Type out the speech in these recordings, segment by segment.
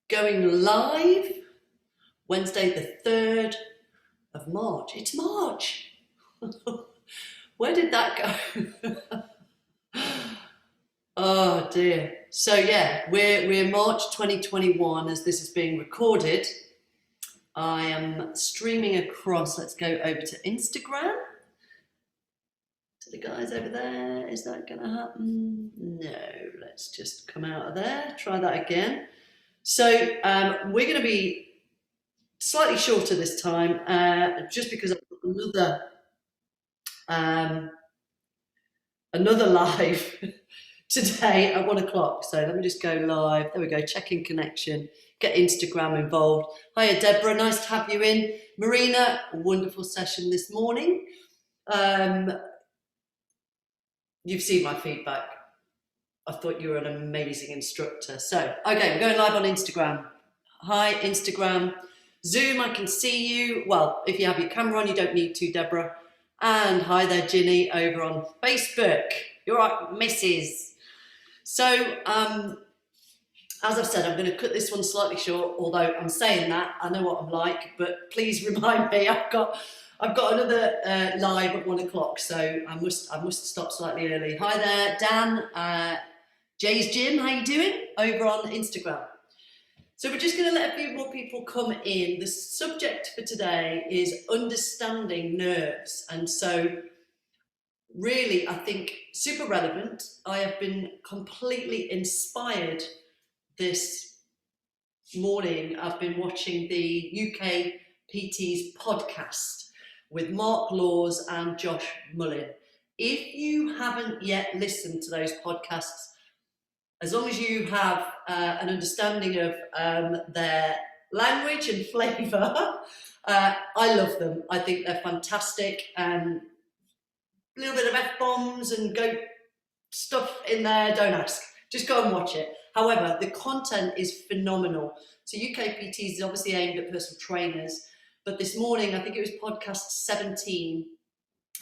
going live Wednesday the 3rd of March. It's March. Where did that go? Oh dear. So yeah, we're March 2021 as this is being recorded. I am streaming across. Let's go over to Instagram. To the guys over there. Is that going to happen? No. Let's just come out of there. Try that again. So we're going to be slightly shorter this time, just because I've got another live today at 1 o'clock. So let me just go live. There we go. Checking connection. Get Instagram involved. Hiya, Deborah. Nice to have you in. Marina, wonderful session this morning. You've seen my feedback. I thought you were an amazing instructor. So, okay, we're going live on Instagram. Hi, Instagram. Zoom, I can see you. Well, if you have your camera on, you don't need to, Deborah. And hi there, Ginny, over on Facebook. You're right, Mrs. So, as I've said, I'm going to cut this one slightly short, although I'm saying that, I know what I'm like, but please remind me, I've got another live at 1 o'clock, so I must stop slightly early. Hi there, Dan, Jay's Gym, how you doing? Over on Instagram. So we're just going to let a few more people come in. The subject for today is understanding nerves, and so really, I think super relevant. I have been completely inspired this morning. I've been watching the UK PT's podcast with Mark Laws and Josh Mullin. If you haven't yet listened to those podcasts, as long as you have an understanding of their language and flavour, I love them. I think they're fantastic. A little bit of F-bombs and goat stuff in there, don't ask. Just go and watch it. However, the content is phenomenal. So UK PTs is obviously aimed at personal trainers, but this morning, I think it was podcast 17,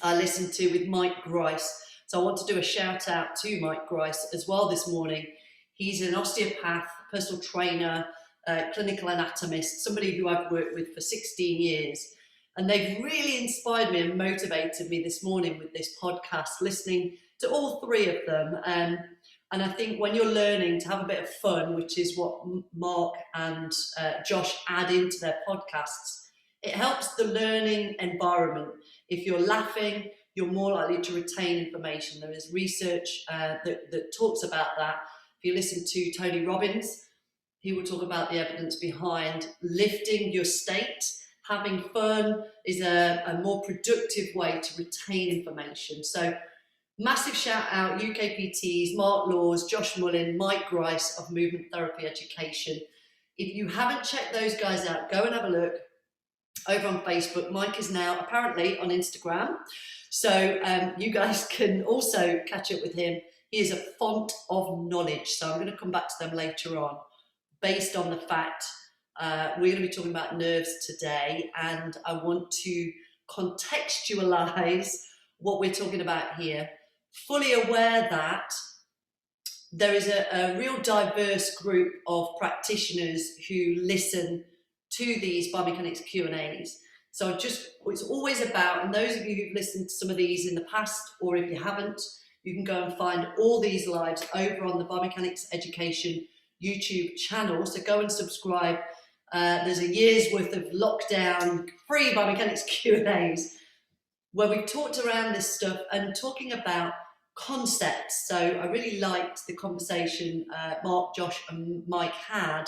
I listened to with Mike Grice. So I want to do a shout out to Mike Grice as well this morning. He's an osteopath, personal trainer, clinical anatomist, somebody who I've worked with for 16 years. And they've really inspired me and motivated me this morning with this podcast, listening to all three of them. And I think when you're learning to have a bit of fun, which is what Mark and Josh add into their podcasts, it helps the learning environment. If you're laughing, you're more likely to retain information. There is research that talks about that. If you listen to Tony Robbins, he will talk about the evidence behind lifting your state. Having fun is a more productive way to retain information. So massive shout out, UK PTs, Mark Laws, Josh Mullin, Mike Grice of Movement Therapy Education. If you haven't checked those guys out, go and have a look over on Facebook. Mike is now apparently on Instagram. So you guys can also catch up with him. He is a font of knowledge. So I'm going to come back to them later on based on the fact we're going to be talking about nerves today, and I want to contextualize what we're talking about here, fully aware that there is a real diverse group of practitioners who listen to these Biomechanics Q&As. So it's always about, and those of you who've listened to some of these in the past, or if you haven't, you can go and find all these lives over on the Biomechanics Education YouTube channel. So go and subscribe. There's a year's worth of lockdown free Biomechanics Q&As where we've talked around this stuff and talking about concepts. So I really liked the conversation Mark, Josh and Mike had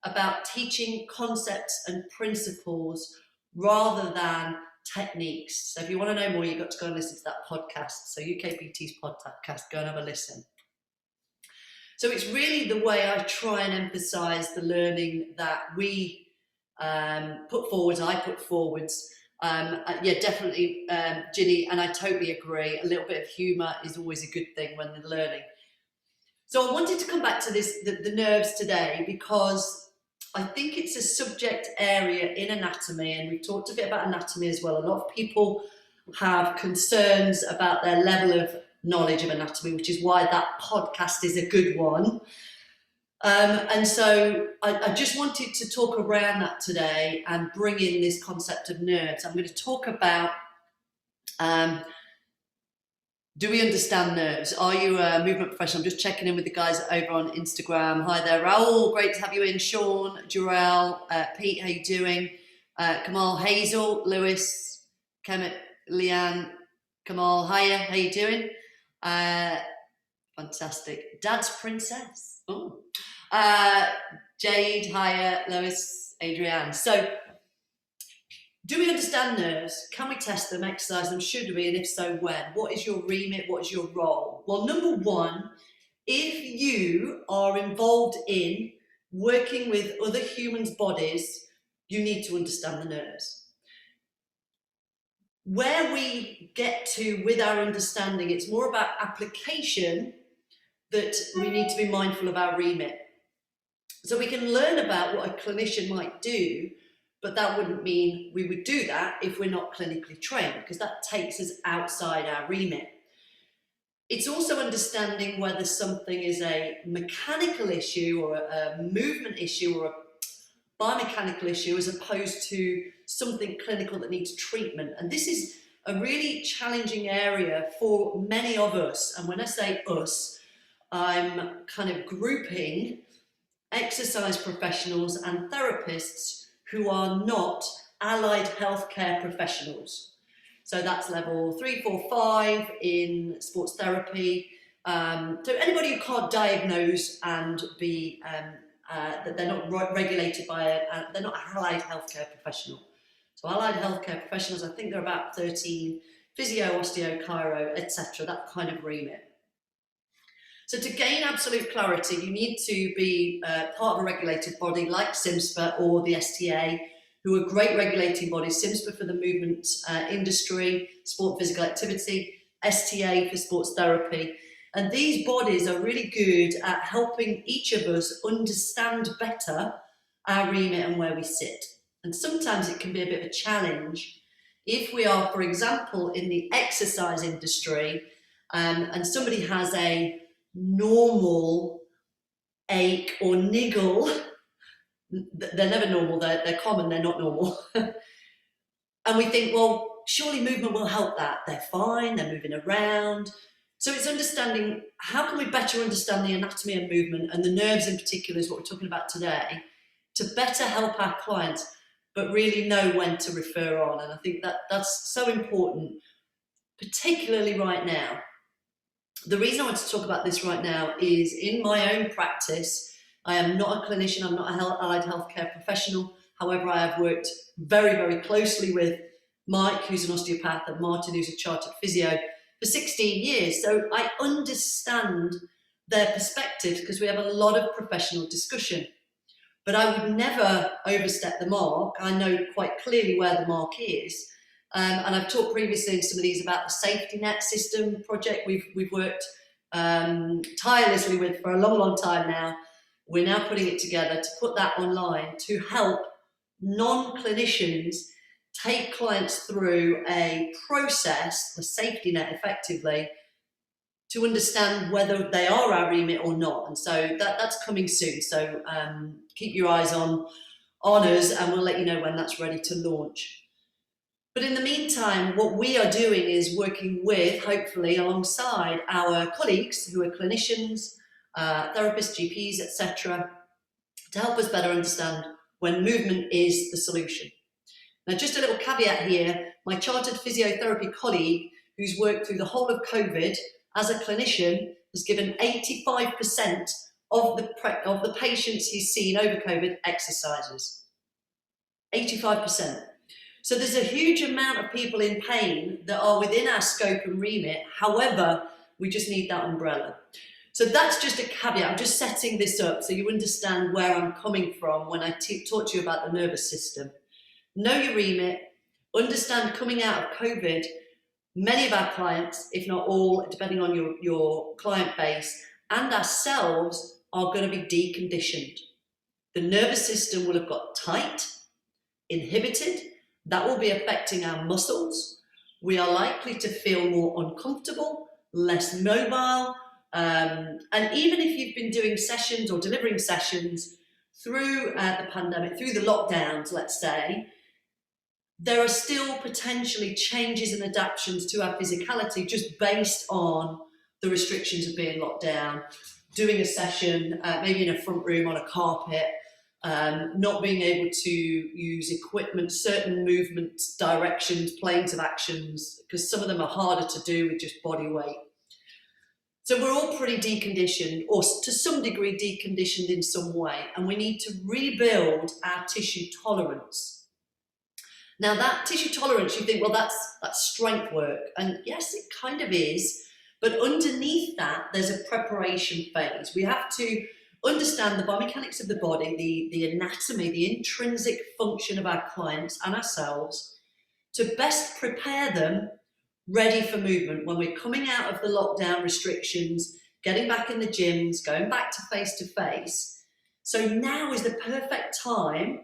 about teaching concepts and principles rather than techniques. So if you want to know more, you've got to go and listen to that podcast. So UKPT's podcast, go and have a listen. So it's really the way I try and emphasize the learning that we put forwards, I put forwards. Yeah, definitely, Ginny, and I totally agree. A little bit of humor is always a good thing when they're learning. So I wanted to come back to this, the nerves today, because I think it's a subject area in anatomy, and we've talked a bit about anatomy as well. A lot of people have concerns about their level of knowledge of anatomy, which is why that podcast is a good one. And so I just wanted to talk around that today and bring in this concept of nerves. I'm going to talk about, do we understand nerves? Are you a movement professional? I'm just checking in with the guys over on Instagram. Hi there, Raoul, great to have you in. Sean, Jarell, Pete, how you doing? Kamal, Hazel, Lewis, Kemet, Leanne, Kamal, hiya, how you doing? Fantastic. Dad's Princess. Oh. Jade, hiya, Lois, Adrienne. So, do we understand nerves? Can we test them, exercise them? Should we? And if so, when? What is your remit? What is your role? Well, number one, if you are involved in working with other humans' bodies, you need to understand the nerves. Where we get to with our understanding, it's more about application that we need to be mindful of our remit. So we can learn about what a clinician might do, but that wouldn't mean we would do that if we're not clinically trained, because that takes us outside our remit. It's also understanding whether something is a mechanical issue or a movement issue or a biomechanical issue as opposed to something clinical that needs treatment. And this is a really challenging area for many of us. And when I say us, I'm kind of grouping exercise professionals and therapists who are not allied healthcare professionals. So that's level 3, 4, 5 in sports therapy. So anybody who can't diagnose and be, that they're not regulated by, they're not allied healthcare professional. So allied healthcare professionals, I think they're about 13, physio, osteo, chiro, etc., that kind of remit. So to gain absolute clarity, you need to be part of a regulated body like SIMSPA or the STA, who are great regulating bodies. SIMSPA for the movement industry, sport physical activity, STA for sports therapy. And these bodies are really good at helping each of us understand better our remit and where we sit. And sometimes it can be a bit of a challenge if we are, for example, in the exercise industry and somebody has a normal ache or niggle. They're never normal, they're common, they're not normal. And we think, well, surely movement will help that. They're fine, they're moving around. So it's understanding, how can we better understand the anatomy and movement, and the nerves in particular is what we're talking about today, to better help our clients, but really know when to refer on. And I think that that's so important, particularly right now. The reason I want to talk about this right now is in my own practice, I am not a clinician, I'm not a allied healthcare professional. However, I have worked very, very closely with Mike, who's an osteopath, and Martin, who's a chartered physio, for 16 years. So I understand their perspectives because we have a lot of professional discussion. But I would never overstep the mark. I know quite clearly where the mark is. And I've talked previously in some of these about the safety net system project we've worked tirelessly with for a long, long time now. We're now putting it together to put that online to help non-clinicians take clients through a process, a safety net effectively, to understand whether they are our remit or not. And so that's coming soon. So keep your eyes on us and we'll let you know when that's ready to launch. But in the meantime, what we are doing is working with, hopefully, alongside our colleagues who are clinicians, therapists, GPs, etc., to help us better understand when movement is the solution. Now, just a little caveat here, my chartered physiotherapy colleague, who's worked through the whole of COVID as a clinician, has given 85% of the patients he's seen over COVID exercises. 85%. So there's a huge amount of people in pain that are within our scope and remit. However, we just need that umbrella. So that's just a caveat. I'm just setting this up so you understand where I'm coming from when I talk to you about the nervous system. Know your remit, understand coming out of COVID, many of our clients, if not all, depending on your client base, and ourselves are going to be deconditioned. The nervous system will have got tight, inhibited. That will be affecting our muscles. We are likely to feel more uncomfortable, less mobile, And even if you've been doing sessions or delivering sessions through the pandemic, through the lockdowns, let's say, there are still potentially changes and adaptations to our physicality just based on the restrictions of being locked down, doing a session, maybe in a front room on a carpet, not being able to use equipment, certain movements, directions, planes of actions, because some of them are harder to do with just body weight. So we're all pretty deconditioned, or to some degree deconditioned in some way, and we need to rebuild our tissue tolerance. Now that tissue tolerance, you think, well, that's strength work. And yes, it kind of is. But underneath that, there's a preparation phase. We have to understand the biomechanics of the body, the anatomy, the intrinsic function of our clients and ourselves to best prepare them ready for movement when we're coming out of the lockdown restrictions, getting back in the gyms, going back to face. So now is the perfect time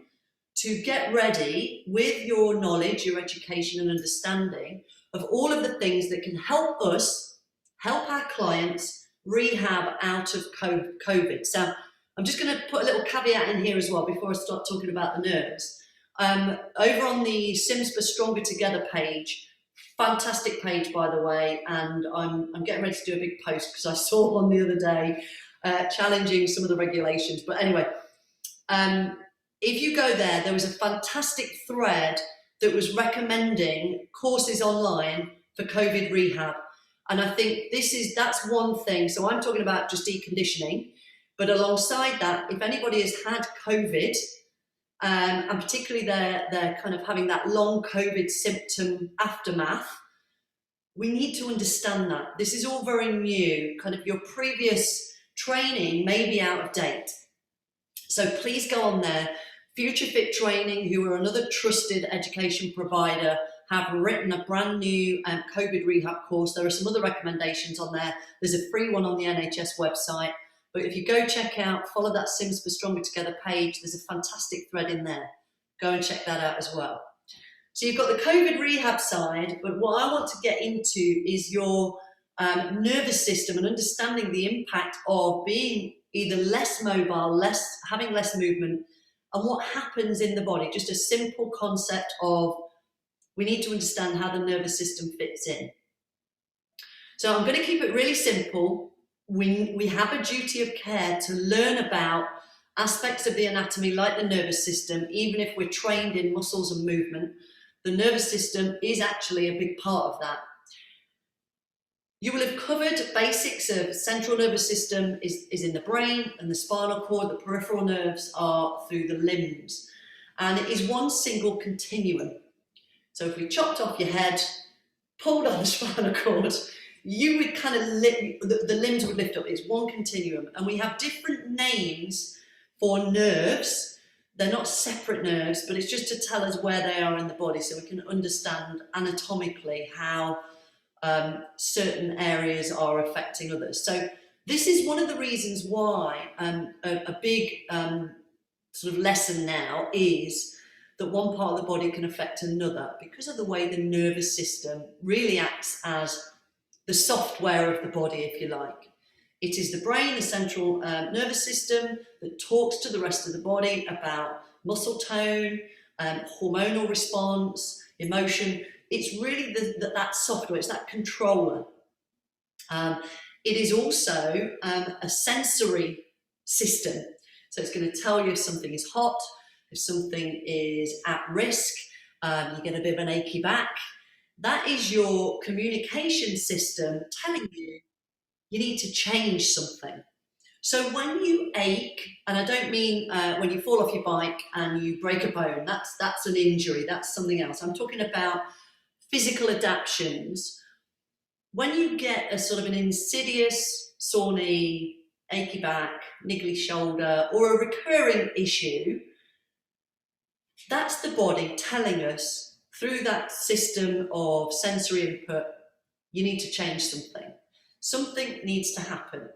to get ready with your knowledge, your education and understanding of all of the things that can help us, help our clients rehab out of COVID. So I'm just going to put a little caveat in here as well before I start talking about the nerves. Over on the Sims for Stronger Together page, fantastic page, by the way, and I'm getting ready to do a big post because I saw one the other day challenging some of the regulations. But anyway, if you go there was a fantastic thread that was recommending courses online for COVID rehab. And I think that's one thing. So I'm talking about just deconditioning, but alongside that, if anybody has had COVID, and particularly they're kind of having that long COVID symptom aftermath, we need to understand that. This is all very new. Kind of your previous training may be out of date. So please go on there. Future Fit Training, who are another trusted education provider, have written a brand new COVID rehab course. There are some other recommendations on there. There's a free one on the NHS website. But if you go check out, follow that Sims for Stronger Together page, there's a fantastic thread in there. Go and check that out as well. So you've got the COVID rehab side, but what I want to get into is your nervous system and understanding the impact of being either less mobile, having less movement, and what happens in the body. Just a simple concept of we need to understand how the nervous system fits in. So I'm going to keep it really simple. We have a duty of care to learn about aspects of the anatomy like the nervous system. Even if we're trained in muscles and movement, the nervous system is actually a big part of that. You will have covered basics of central nervous system is in the brain, and the spinal cord, the peripheral nerves are through the limbs. And it is one single continuum. So if we chopped off your head, pulled on the spinal cord, you would kind of the limbs would lift up. It's one continuum. And we have different names for nerves. They're not separate nerves, but it's just to tell us where they are in the body so we can understand anatomically how certain areas are affecting others. So this is one of the reasons why a big sort of lesson now is that one part of the body can affect another because of the way the nervous system really acts as the software of the body, if you like. It is the brain, the central nervous system, that talks to the rest of the body about muscle tone, hormonal response, emotion. It's really that software, it's that controller. It is also a sensory system. So it's going to tell you if something is hot, if something is at risk, you get a bit of an achy back. That is your communication system telling you you need to change something. So when you ache, and I don't mean when you fall off your bike and you break a bone, that's an injury, that's something else. I'm talking about physical adaptations. When you get a sort of an insidious sore knee, achy back, niggly shoulder, or a recurring issue, that's the body telling us through that system of sensory input, you need to change something. Something needs to happen.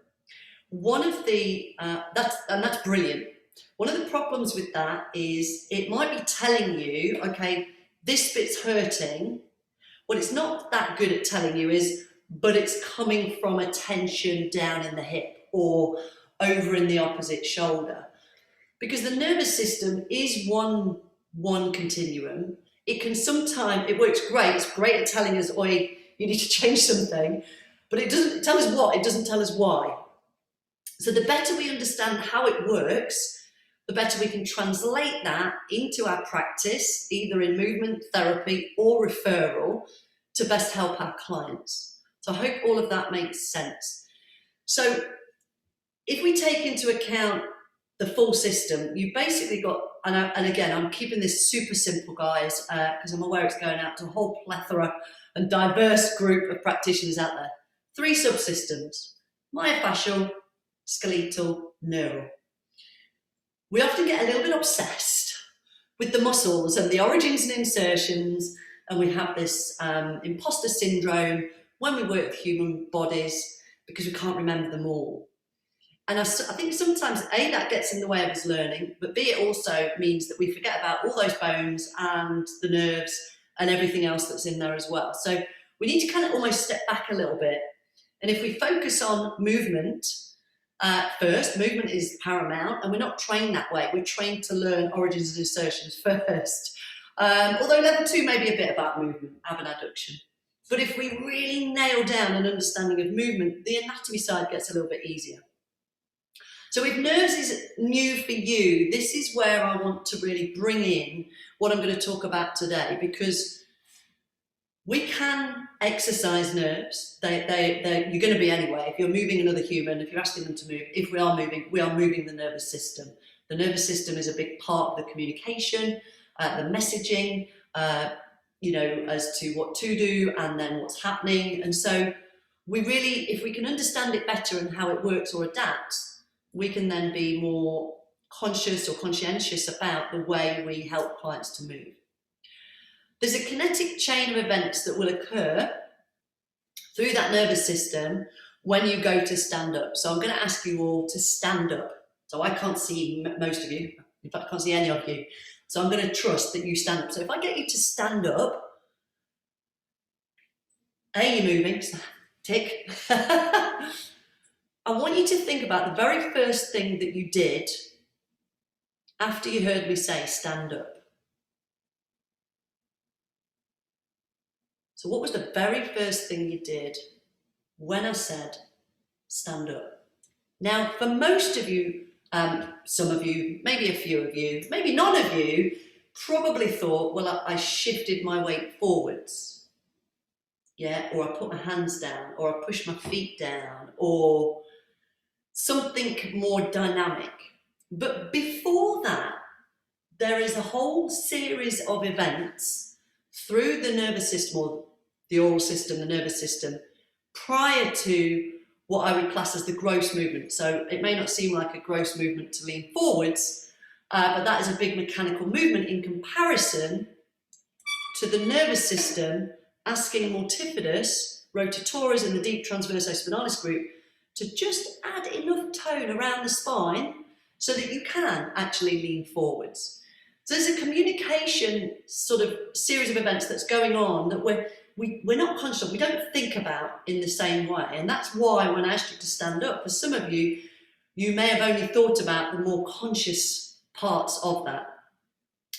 One of the, that's brilliant. One of the problems with that is it might be telling you, okay, this bit's hurting. What it's not that good at telling you is but it's coming from a tension down in the hip or over in the opposite shoulder. Because the nervous system is one continuum. It can sometimes, it works great, it's great at telling us, oi, you need to change something, but it doesn't tell us what, it doesn't tell us why. So the better we understand how it works, the better we can translate that into our practice, either in movement therapy or referral, to best help our clients. So I hope all of that makes sense. So if we take into account the full system, you've basically got, and again, I'm keeping this super simple, guys, because I'm aware it's going out to a whole plethora and diverse group of practitioners out there. 3 subsystems: myofascial, skeletal, neural. We often get a little bit obsessed with the muscles and the origins and insertions, and we have this imposter syndrome when we work with human bodies because we can't remember them all. And I think sometimes A, that gets in the way of us learning, but B, it also means that we forget about all those bones and the nerves and everything else that's in there as well. So we need to kind of almost step back a little bit. And if we focus on movement first, movement is paramount, and we're not trained that way. We're trained to learn origins and insertions first. Although level 2 may be a bit about movement, ab and adduction. But if we really nail down an understanding of movement, the anatomy side gets a little bit easier. So if nerves is new for you, this is where I want to really bring in what I'm going to talk about today, because we can exercise nerves. You're going to be anyway. If you're moving another human, if you're asking them to move, if we are moving the nervous system. The nervous system is a big part of the communication, the messaging, as to what to do and then what's happening. And so we really, if we can understand it better and how it works or adapts, we can then be more conscious or conscientious about the way we help clients to move. There's a kinetic chain of events that will occur through that nervous system when you go to stand up. So I'm going to ask you all to stand up. So I can't see most of you. In fact, I can't see any of you. So I'm going to trust that you stand up. So if I get you to stand up, A, you're moving, tick. I want you to think about the very first thing that you did after you heard me say stand up. So what was the very first thing you did when I said stand up? Now, for most of you, some of you, maybe a few of you, maybe none of you, probably thought, well, I shifted my weight forwards. Yeah, or I put my hands down, or I pushed my feet down, or something more dynamic. But before that, there is a whole series of events through the nervous system, or the oral system, the nervous system, prior to what I would class as the gross movement. So it may not seem like a gross movement to lean forwards, but that is a big mechanical movement in comparison to the nervous system asking multifidus, rotatores, and the deep transversospinalis group to just add enough tone around the spine so that you can actually lean forwards. So there's a communication sort of series of events that's going on that we're not conscious of, we don't think about in the same way. And that's why when I asked you to stand up, for some of you, you may have only thought about the more conscious parts of that.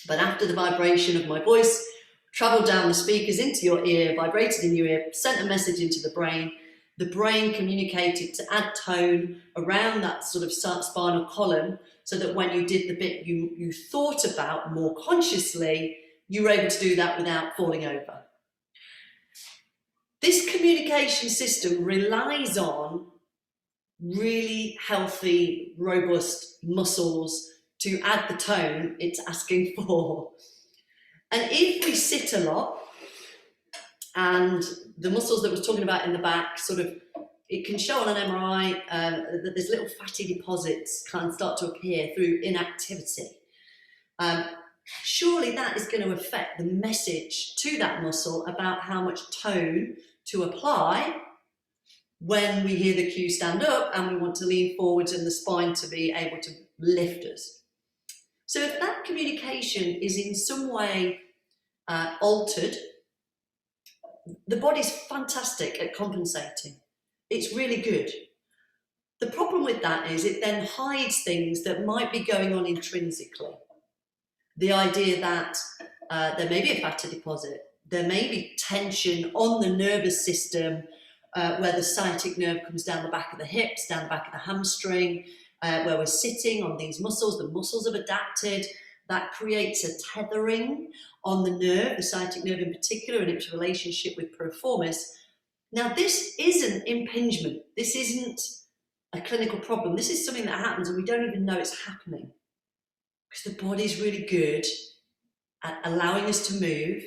But after the vibration of my voice travelled down the speakers into your ear, vibrated in your ear, sent a message into the brain communicated to add tone around that sort of spinal column so that when you did the bit you thought about more consciously, you were able to do that without falling over. This communication system relies on really healthy, robust muscles to add the tone it's asking for. And if we sit a lot, and the muscles that I was talking about in the back, sort of, it can show on an MRI that there's little fatty deposits kind of start to appear through inactivity. Surely that is going to affect the message to that muscle about how much tone to apply when we hear the cue stand up and we want to lean forwards and the spine to be able to lift us. So if that communication is in some way altered, the body's fantastic at compensating. It's really good. The problem with that is it then hides things that might be going on intrinsically. The idea that there may be a fatty deposit, there may be tension on the nervous system where the sciatic nerve comes down the back of the hips, down the back of the hamstring, where we're sitting on these muscles. The muscles have adapted. That creates a tethering on the nerve, the sciatic nerve in particular, and its relationship with piriformis. Now, this isn't impingement. This isn't a clinical problem. This is something that happens and we don't even know it's happening, because the body's really good at allowing us to move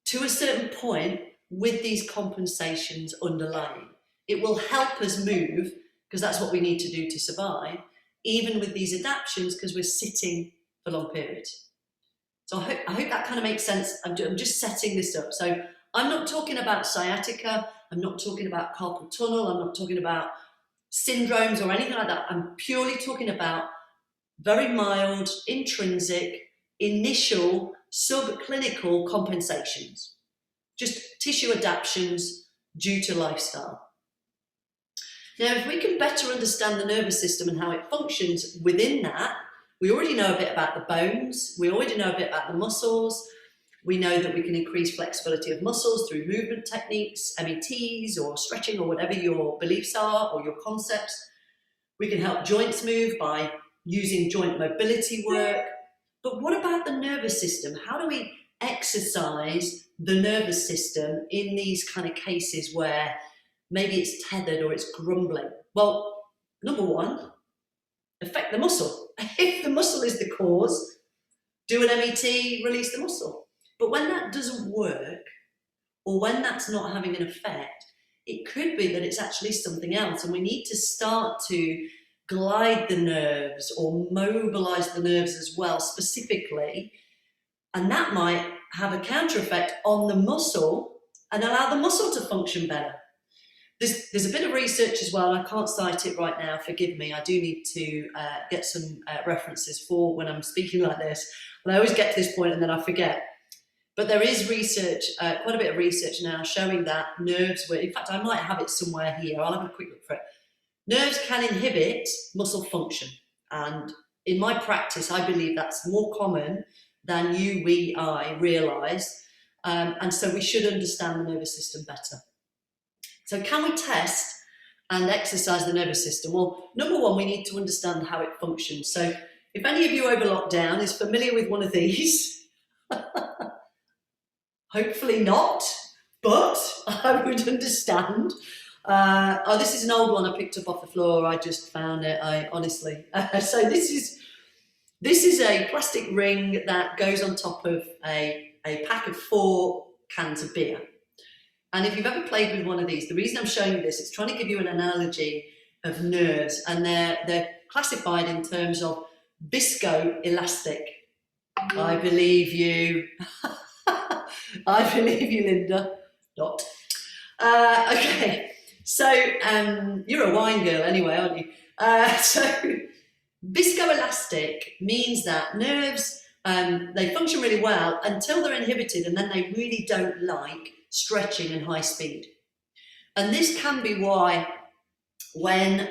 to a certain point with these compensations underlying. It will help us move because that's what we need to do to survive, even with these adaptations, because we're sitting for long periods. So I hope that kind of makes sense. I'm just setting this up. So I'm not talking about sciatica. I'm not talking about carpal tunnel. I'm not talking about syndromes or anything like that. I'm purely talking about very mild, intrinsic, initial, subclinical compensations. Just tissue adaptations due to lifestyle. Now, if we can better understand the nervous system and how it functions within that, we already know a bit about the bones, we already know a bit about the muscles, we know that we can increase flexibility of muscles through movement techniques, METs or stretching or whatever your beliefs are or your concepts. We can help joints move by using joint mobility work. But what about the nervous system? How do we exercise the nervous system in these kind of cases where maybe it's tethered or it's grumbling? Well, number one, affect the muscle. If the muscle is the cause, do an MET, release the muscle. But when that doesn't work, or when that's not having an effect, it could be that it's actually something else, and we need to start to glide the nerves or mobilize the nerves as well, specifically, and that might have a counter effect on the muscle and allow the muscle to function better. There's a bit of research as well, and I can't cite it right now, forgive me. I do need to get some references for when I'm speaking like this, and I always get to this point and then I forget. But there is research, quite a bit of research now, showing that nerves in fact, I might have it somewhere here, I'll have a quick look for it. Nerves can inhibit muscle function, and in my practice, I believe that's more common than I realise, and so we should understand the nervous system better. So can we test and exercise the nervous system? Well, number one, we need to understand how it functions. So if any of you over lockdown is familiar with one of these, hopefully not, but I would understand. Oh, this is an old one I picked up off the floor. I just found it, honestly. So this is a plastic ring that goes on top of a pack of 4 cans of beer. And if you've ever played with one of these, the reason I'm showing you this is trying to give you an analogy of nerves, and they're classified in terms of viscoelastic. I believe you. I believe you, Linda. Not. Okay, so you're a wine girl anyway, aren't you? So viscoelastic means that nerves, they function really well until they're inhibited, and then they really don't like stretching and high speed. And this can be why when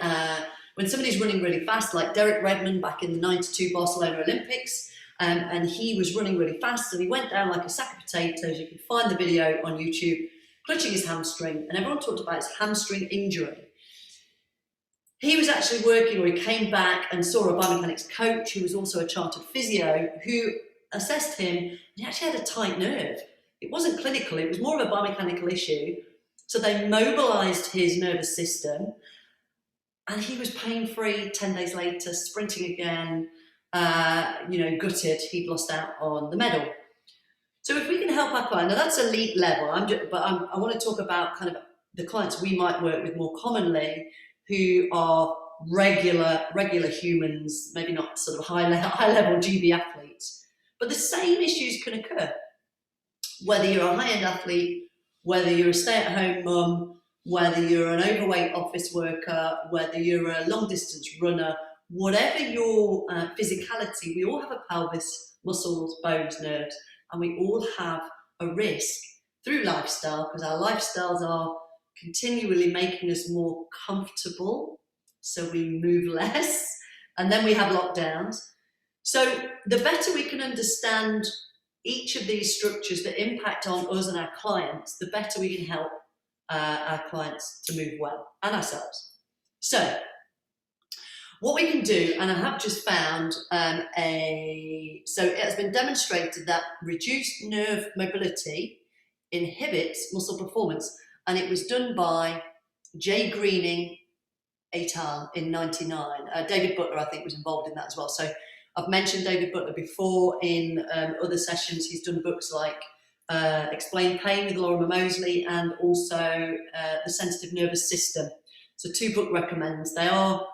somebody's running really fast, like Derek Redmond back in the 92 Barcelona Olympics, and he was running really fast and he went down like a sack of potatoes. You can find the video on YouTube, clutching his hamstring, and everyone talked about his hamstring injury. He was actually working, or he came back and saw a biomechanics coach who was also a chartered physio, who assessed him, and he actually had a tight nerve. It wasn't clinical, it was more of a biomechanical issue. So they mobilized his nervous system, and he was pain-free 10 days later, sprinting again, gutted, he'd lost out on the medal. So if we can help our client, now that's elite level, I want to talk about kind of the clients we might work with more commonly, who are regular humans, maybe not sort of high level GB athletes, but the same issues can occur. Whether you're a high-end athlete, whether you're a stay-at-home mum, whether you're an overweight office worker, whether you're a long-distance runner, whatever your physicality, we all have a pelvis, muscles, bones, nerves, and we all have a risk through lifestyle, because our lifestyles are continually making us more comfortable, so we move less, and then we have lockdowns. So the better we can understand each of these structures that impact on us and our clients, the better we can help our clients to move well, and ourselves. So what we can do, and I have just found so it has been demonstrated that reduced nerve mobility inhibits muscle performance, and it was done by Jay Greening et al. In '99. David Butler, I think, was involved in that as well. So I've mentioned David Butler before in other sessions. He's done books like Explain Pain with Laura Mosley, and also The Sensitive Nervous System. So 2 book recommends. They are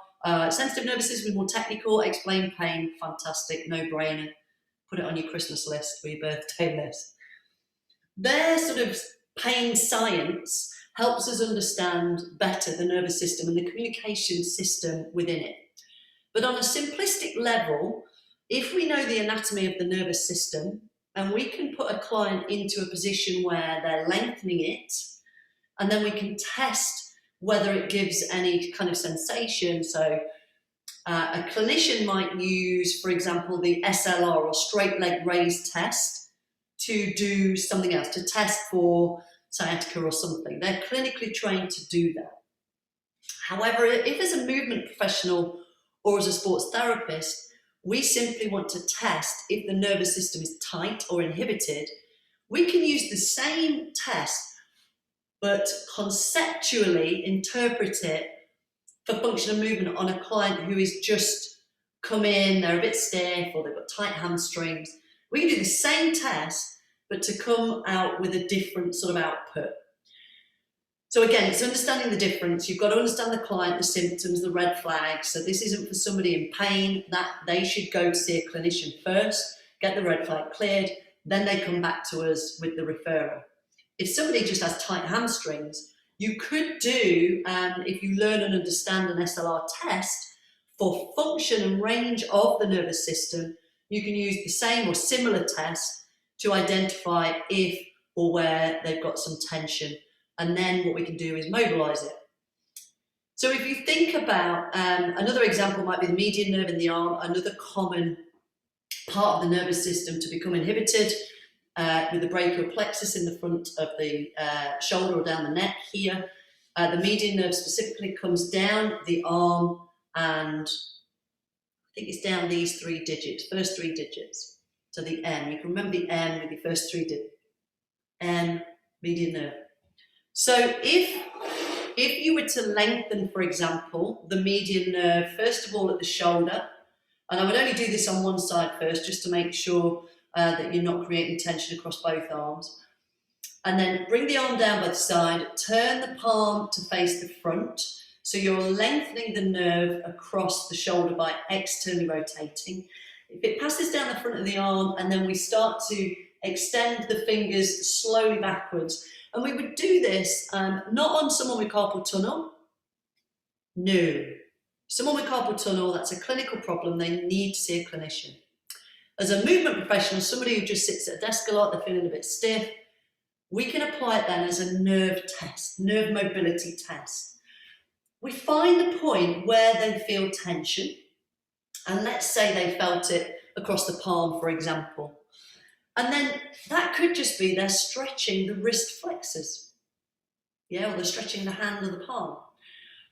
Sensitive Nervous System is more technical. Explain Pain, fantastic, no-brainer. Put it on your Christmas list or your birthday list. Their sort of pain science helps us understand better the nervous system and the communication system within it. But on a simplistic level, if we know the anatomy of the nervous system and we can put a client into a position where they're lengthening it, and then we can test whether it gives any kind of sensation. So a clinician might use, for example, the SLR, or straight leg raise test, to do something else, to test for sciatica or something. They're clinically trained to do that. However, if as a movement professional or as a sports therapist, we simply want to test if the nervous system is tight or inhibited, we can use the same test, but conceptually interpret it for functional movement on a client who is just come in, they're a bit stiff, or they've got tight hamstrings. We can do the same test, but to come out with a different sort of output. So again, it's understanding the difference. You've got to understand the client, the symptoms, the red flags. So this isn't for somebody in pain. That they should go to see a clinician first, get the red flag cleared, then they come back to us with the referral. If somebody just has tight hamstrings, you could do, if you learn and understand an SLR test for function and range of the nervous system, you can use the same or similar test to identify if or where they've got some tension. And then what we can do is mobilize it. So if you think about, another example might be the median nerve in the arm, another common part of the nervous system to become inhibited with the brachial plexus in the front of the shoulder or down the neck here. The median nerve specifically comes down the arm, and I think it's down these 3 digits, first 3 digits. So the M, you can remember the M with your first 3 digits. M, median nerve. So if you were to lengthen, for example, the median nerve, first of all at the shoulder, and I would only do this on one side first, just to make sure that you're not creating tension across both arms. And then bring the arm down by the side, turn the palm to face the front. So you're lengthening the nerve across the shoulder by externally rotating. If it passes down the front of the arm, and then we start to extend the fingers slowly backwards. And we would do this not on someone with carpal tunnel. No. Someone with carpal tunnel, that's a clinical problem. They need to see a clinician. As a movement professional, somebody who just sits at a desk a lot, they're feeling a bit stiff, we can apply it then as a nerve test, nerve mobility test. We find the point where they feel tension, and let's say they felt it across the palm, for example. And then that could just be they're stretching the wrist flexors, or they're stretching the hand or the palm.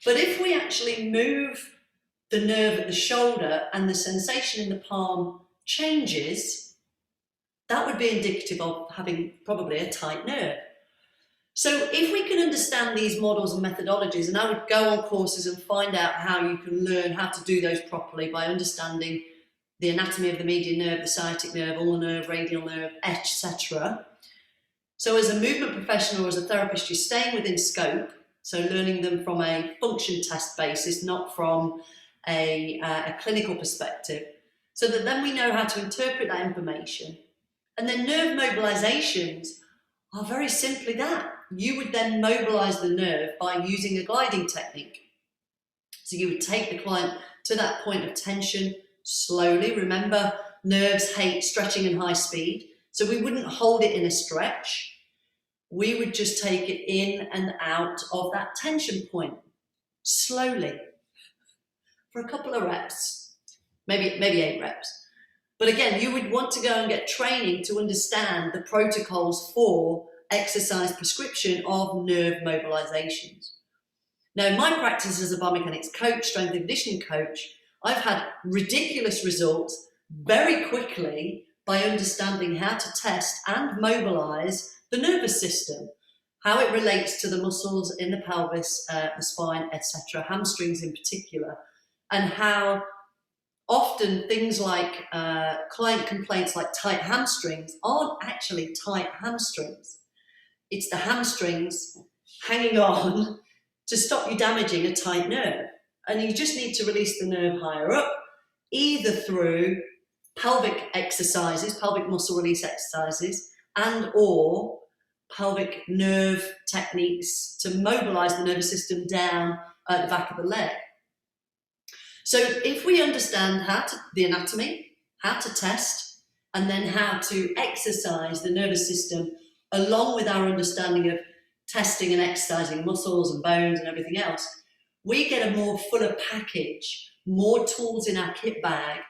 But if we actually move the nerve at the shoulder and the sensation in the palm changes, that would be indicative of having probably a tight nerve. So if we can understand these models and methodologies, and I would go on courses and find out how you can learn how to do those properly by understanding the anatomy of the median nerve, the sciatic nerve, ulnar nerve, radial nerve, etc. So as a movement professional or as a therapist, you're staying within scope, so learning them from a function test basis, not from a clinical perspective, so that then we know how to interpret that information. And then nerve mobilizations are very simply that. You would then mobilize the nerve by using a gliding technique. So you would take the client to that point of tension slowly. Remember, nerves hate stretching and high speed. So we wouldn't hold it in a stretch. we would just take it in and out of that tension point slowly for a couple of reps, maybe 8 reps. But again, you would want to go and get training to understand the protocols for exercise prescription of nerve mobilizations. Now, in my practice as a biomechanics coach, strength and conditioning coach, I've had ridiculous results very quickly by understanding how to test and mobilize the nervous system, how it relates to the muscles in the pelvis, the spine, etc., hamstrings in particular, and how often things like client complaints like tight hamstrings aren't actually tight hamstrings. It's the hamstrings hanging on to stop you damaging a tight nerve. And you just need to release the nerve higher up, either through pelvic exercises, pelvic muscle release exercises, and or pelvic nerve techniques to mobilize the nervous system down at the back of the leg. So if we understand the anatomy, how to test, and then how to exercise the nervous system, along with our understanding of testing and exercising muscles and bones and everything else, we get a more fuller package, more tools in our kit bag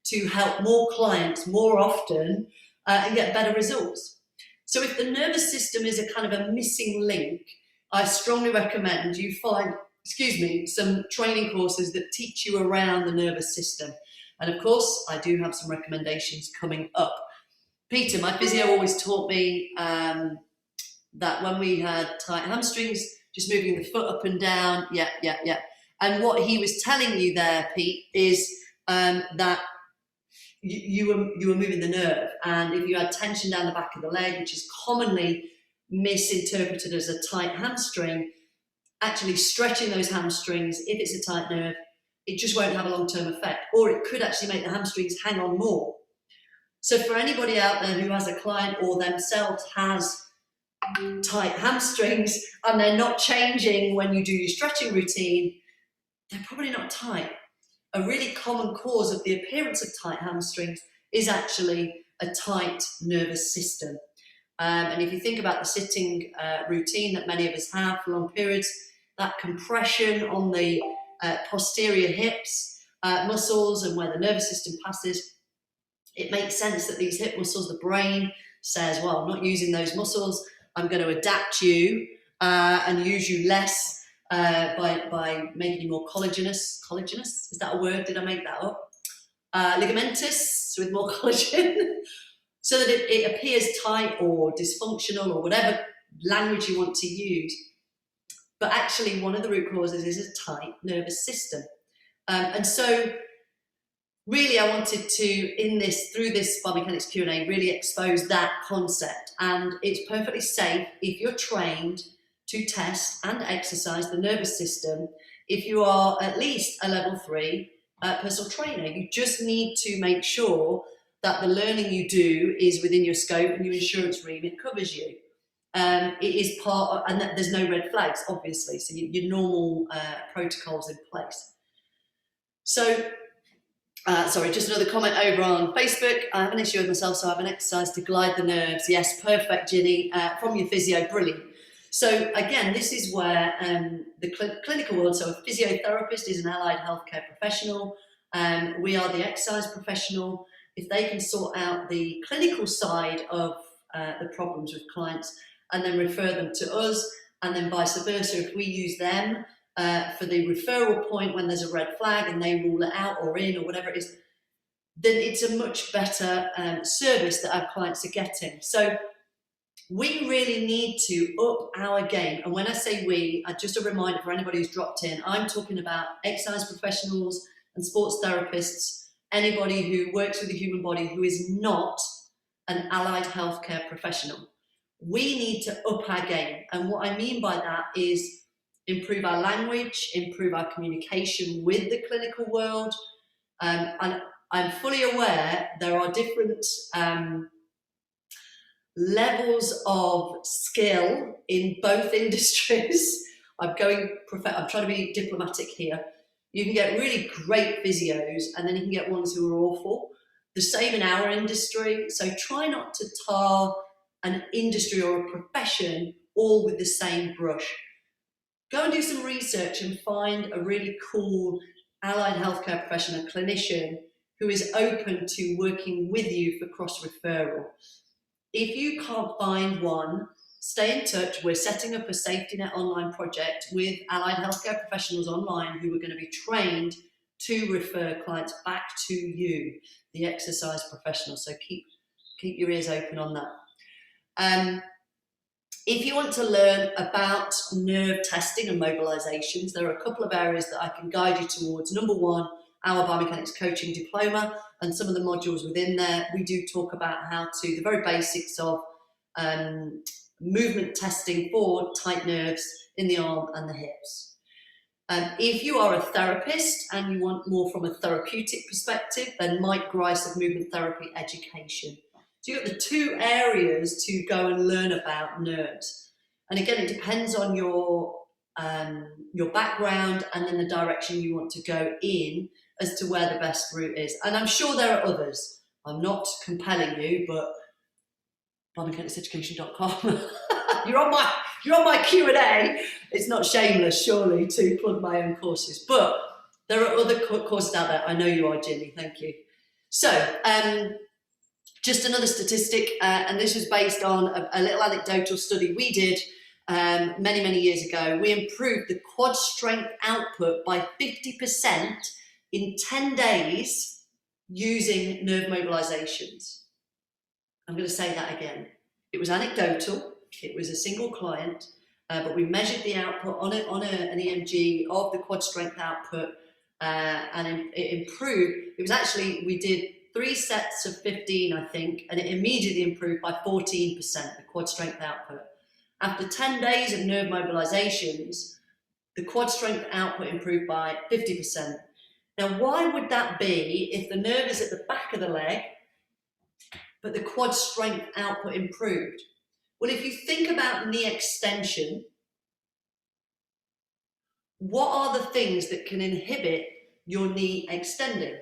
to help more clients more often and get better results. So if the nervous system is a kind of a missing link, I strongly recommend you find some training courses that teach you around the nervous system. And of course, I do have some recommendations coming up. Peter, my physio, always taught me that when we had tight hamstrings, just moving the foot up and down, yeah. And what he was telling you there, Pete, is that you were moving the nerve. And if you had tension down the back of the leg, which is commonly misinterpreted as a tight hamstring, actually stretching those hamstrings, if it's a tight nerve, it just won't have a long-term effect, or it could actually make the hamstrings hang on more. So for anybody out there who has a client or themselves has tight hamstrings and they're not changing when you do your stretching routine, they're probably not tight. A really common cause of the appearance of tight hamstrings is actually a tight nervous system. And if you think about the sitting routine that many of us have for long periods, that compression on the posterior hips muscles and where the nervous system passes, it makes sense that these hip muscles, the brain says, well, I'm not using those muscles, I'm going to adapt you and use you less by making you more collagenous. Collagenous? Is that a word? Did I make that up? Ligamentous, with more collagen. So that it appears tight or dysfunctional or whatever language you want to use. But actually, one of the root causes is a tight nervous system. And so really, I wanted to, through this Biomechanics Q&A, really expose that concept. And it's perfectly safe if you're trained to test and exercise the nervous system if you are at least a level 3 personal trainer. You just need to make sure that the learning you do is within your scope and your insurance remit covers you. It is part of, and there's no red flags, obviously, so your normal protocols in place. So, sorry, just another comment over on Facebook. I have an issue with myself, so I have an exercise to glide the nerves. Yes, perfect, Ginny, from your physio, brilliant. So again, this is where the clinical world, so a physiotherapist is an allied healthcare professional. We are the exercise professional. If they can sort out the clinical side of the problems with clients and then refer them to us, and then vice versa, if we use them for the referral point when there's a red flag and they rule it out or in or whatever it is, then it's a much better service that our clients are getting. So we really need to up our game. And when I say we, just a reminder for anybody who's dropped in, I'm talking about exercise professionals and sports therapists, anybody who works with the human body who is not an allied healthcare professional. We need to up our game. And what I mean by that is improve our language, improve our communication with the clinical world. And I'm fully aware there are different levels of skill in both industries. I'm trying to be diplomatic here. You can get really great physios and then you can get ones who are awful. The same in our industry. So try not to tar an industry or a profession all with the same brush. Go and do some research and find a really cool allied healthcare professional, a clinician, who is open to working with you for cross-referral. If you can't find one, stay in touch. We're setting up a Safety Net Online project with allied healthcare professionals online who are going to be trained to refer clients back to you, the exercise professionals. So keep your ears open on that. If you want to learn about nerve testing and mobilizations, there are a couple of areas that I can guide you towards. Number one, our Biomechanics coaching diploma, and some of the modules within there, we do talk about how to, the very basics of movement testing for tight nerves in the arm and the hips. If you are a therapist and you want more from a therapeutic perspective, then Mike Grice of Movement Therapy Education. So you've got the two areas to go and learn about nerves. And again, it depends on your background and then the direction you want to go in as to where the best route is. And I'm sure there are others. I'm not compelling you, but biomechanicseducation.com. You're on my Q&A. It's not shameless, surely, to plug my own courses. But there are other courses out there. I know you are, Ginny. Thank you. So, just another statistic, and this was based on a little anecdotal study we did many, many years ago. We improved the quad strength output by 50% in 10 days using nerve mobilizations. I'm going to say that again. It was anecdotal. It was a single client, but we measured the output on an EMG of the quad strength output, and it improved. It was actually, we did 3 sets of 15, I think, and it immediately improved by 14%, the quad strength output. After 10 days of nerve mobilizations, the quad strength output improved by 50%. Now, why would that be if the nerve is at the back of the leg, but the quad strength output improved? Well, if you think about knee extension, what are the things that can inhibit your knee extending?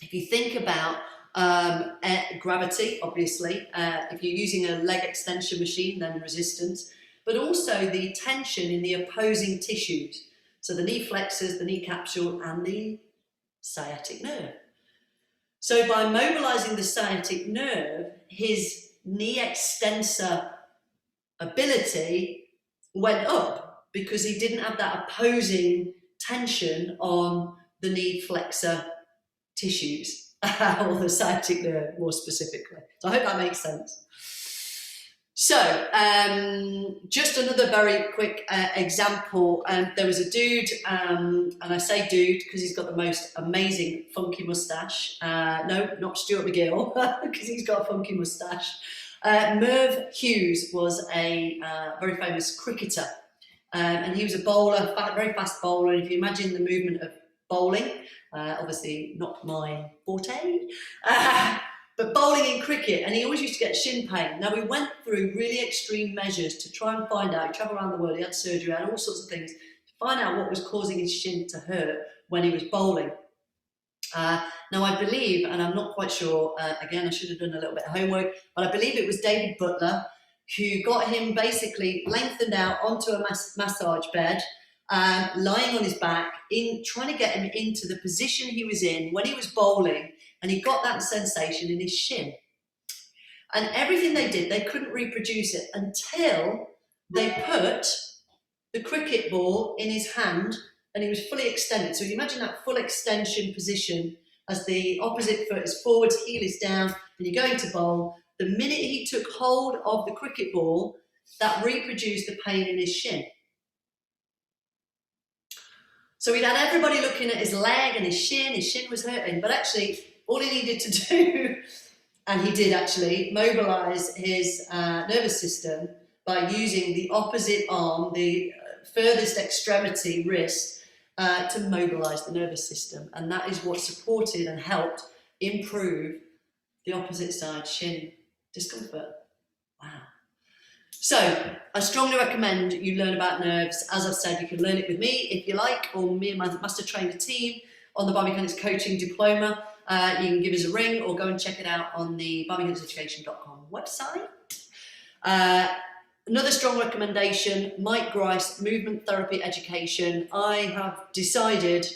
If you think about gravity, obviously, if you're using a leg extension machine, then resistance, but also the tension in the opposing tissues. So the knee flexors, the knee capsule, and the sciatic nerve. So by mobilizing the sciatic nerve, his knee extensor ability went up because he didn't have that opposing tension on the knee flexor tissues, or the sciatic nerve more specifically. So I hope that makes sense. So just another very quick example. There was a dude, and I say dude because he's got the most amazing funky mustache. No, not Stuart McGill, because he's got a funky mustache. Merv Hughes was a very famous cricketer, and he was a bowler, very fast bowler. And if you imagine the movement of bowling, obviously not my forte, but bowling in cricket, and he always used to get shin pain. Now, we went through really extreme measures to try and find out. He travelled around the world, he had surgery, had all sorts of things to find out what was causing his shin to hurt when he was bowling. Now, I believe, and I'm not quite sure, again, I should have done a little bit of homework, but I believe it was David Butler who got him basically lengthened out onto a massage bed, lying on his back, trying to get him into the position he was in when he was bowling, and he got that sensation in his shin. And everything they did, they couldn't reproduce it until they put the cricket ball in his hand and he was fully extended. So you imagine that full extension position as the opposite foot is forwards, heel is down, and you're going to bowl. The minute he took hold of the cricket ball, that reproduced the pain in his shin. So he'd had everybody looking at his leg and his shin was hurting, but actually all he needed to do, and he did actually, mobilise his nervous system by using the opposite arm, the furthest extremity, wrist, to mobilise the nervous system. And that is what supported and helped improve the opposite side shin discomfort. Wow. So I strongly recommend you learn about nerves. As I've said, you can learn it with me if you like, or me and my master trainer team on the Biomechanics coaching diploma. You can give us a ring or go and check it out on the biomechanics.education.com website. Another strong recommendation, Mike Grice, Movement Therapy Education. I have decided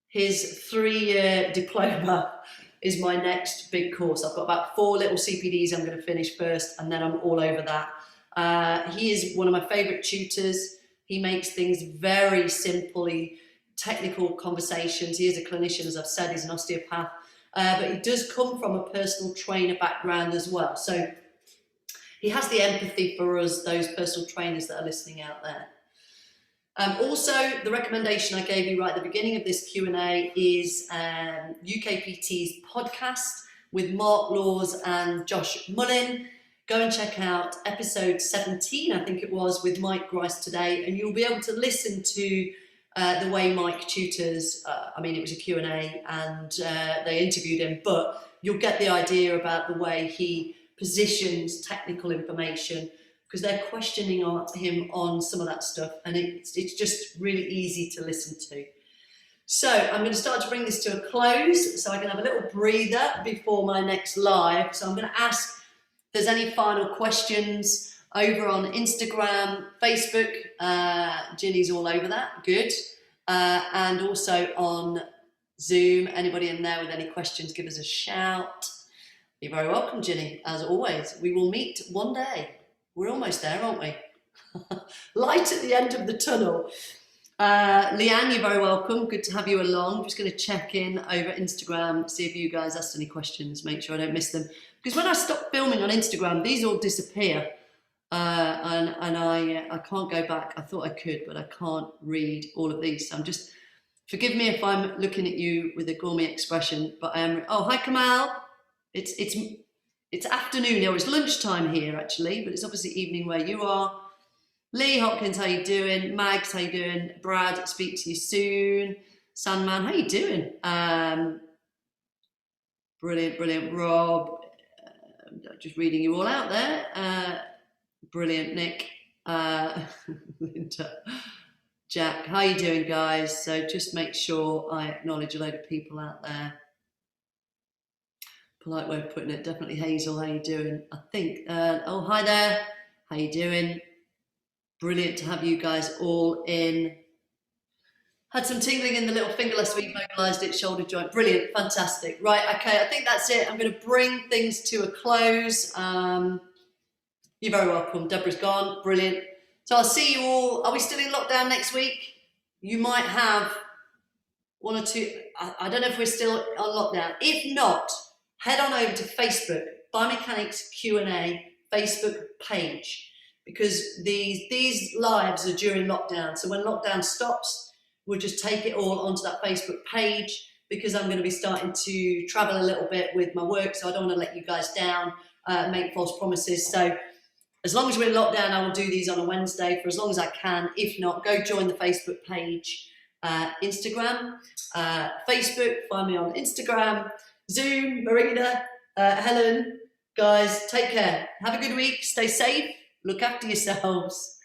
his 3-year diploma is my next big course. I've got about 4 little CPDs I'm going to finish first, and then I'm all over that. He is one of my favourite tutors. He makes things very simply, technical conversations. He is a clinician, as I've said, he's an osteopath, but he does come from a personal trainer background as well. So he has the empathy for us, those personal trainers that are listening out there. Also, the recommendation I gave you right at the beginning of this Q&A is UKPT's podcast with Mark Laws and Josh Mullin. Go and check out episode 17, I think it was, with Mike Grice today, and you'll be able to listen to the way Mike tutors. I mean, it was a Q&A and they interviewed him, but you'll get the idea about the way he positions technical information, because they're questioning him on some of that stuff, and it's just really easy to listen to. So I'm going to start to bring this to a close so I can have a little breather before my next live. So I'm going to ask if there's any final questions over on Instagram, Facebook. Ginny's all over that, good. And also on Zoom. Anybody in there with any questions, give us a shout. You're very welcome, Ginny, as always. We will meet one day. We're almost there, aren't we? Light at the end of the tunnel. Leanne, you're very welcome. Good to have you along. Just going to check in over Instagram, see if you guys asked any questions, make sure I don't miss them. Because when I stop filming on Instagram, these all disappear. And I can't go back. I thought I could, but I can't read all of these. So I'm just, forgive me if I'm looking at you with a gourmet expression, but I am. Oh, hi, Kamal. It's afternoon, or it's lunchtime here actually, but it's obviously evening where you are. Lee Hopkins, how you doing? Mags, how you doing? Brad, speak to you soon. Sandman, how you doing? Brilliant. Rob, just reading you all out there. Brilliant, Nick. Linda. Jack, how you doing, guys? So just make sure I acknowledge a load of people out there. Polite way of putting it, definitely Hazel, how you doing? I think, oh, hi there, how you doing? Brilliant to have you guys all in. Had some tingling in the little finger last week, mobilised it, shoulder joint, brilliant, fantastic. Right, okay, I think that's it. I'm going to bring things to a close. You're very welcome, Deborah's gone, brilliant. So I'll see you all. Are we still in lockdown next week? You might have 1 or 2, I don't know if we're still on lockdown. If not, head on over to Facebook, Biomechanics Q&A Facebook page, because these lives are during lockdown. So when lockdown stops, we'll just take it all onto that Facebook page, because I'm going to be starting to travel a little bit with my work, so I don't want to let you guys down, make false promises. So as long as we're in lockdown, I will do these on a Wednesday for as long as I can. If not, go join the Facebook page, Instagram, Facebook, find me on Instagram, Zoom, Marina, Helen, guys, take care. Have a good week. Stay safe. Look after yourselves.